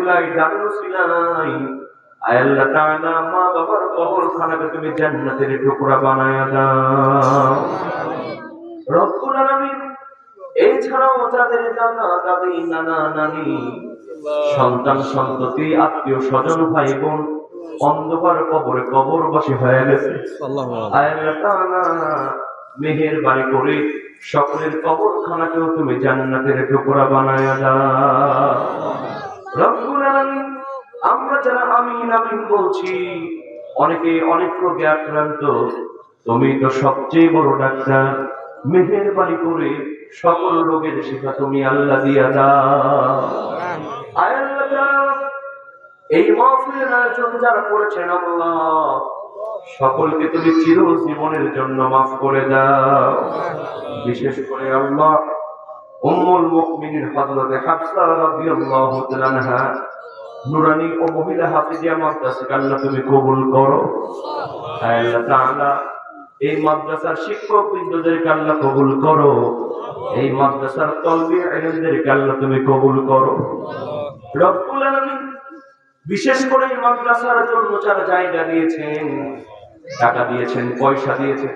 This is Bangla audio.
ওসিলাই ডানের ওসিলাই আয় আল্লাহ তাআলা মা বাবার কবরখানাকে তুমি জান্নাতের টুকরা বানায়া দাও রব্বুল আলামিন। এছাড়াও যাদের দাদা দাদি নানা নানি সন্তান সন্ততি আত্মীয় স্বজন ভাই বোন অন্ধকার কবরে কবরবাসী হয়ে গেছে, আয় আল্লাহ তাআলা মেহেরবানি করে সকলের কবরখানাকেও তুমি জান্নাতের টুকরা বানায়া দাও রব্বুল আলামিন। আমরা যারা আমিন আমিন বলছি অনেকে অনেক রোগে আক্রান্ত, তুমি তো সবচেয়ে বড় ডাক্তার, মেহেরবানি করে সকল রোগের শিফা তুমি আল্লাহ দিয়া দাও আয় আল্লাহ তাআলা। এই মাহফিলের আয়োজন যারা করেছেন আল্লাহ সকলকে তুমি চিরজীবনের জন্য মাফ করে দাও। বিশেষ করে আল্লাহ উম্মুল মুমিনিন হযরত হাফসা রাদিয়াল্লাহু তাআলা আনহা নুরানি ও মহিলা হাফিজিয়া মাদ্রাসাকে আল্লাহ তুমি কবুল করো আল্লাহ তাআলা। এই মাদ্রাসার শিক্ষক বৃন্দদেরকে আল্লাহ কবুল করো, এই মাদ্রাসার তলবি ইলমদেরকে আল্লাহ তুমি কবুল করো রব্বুল আলামিন। বিশেষ করে এই মাদ্রাসার জন্য যারা জায়গা দিয়েছেন, টাকা দিয়েছেন, পয়সা দিয়েছেন,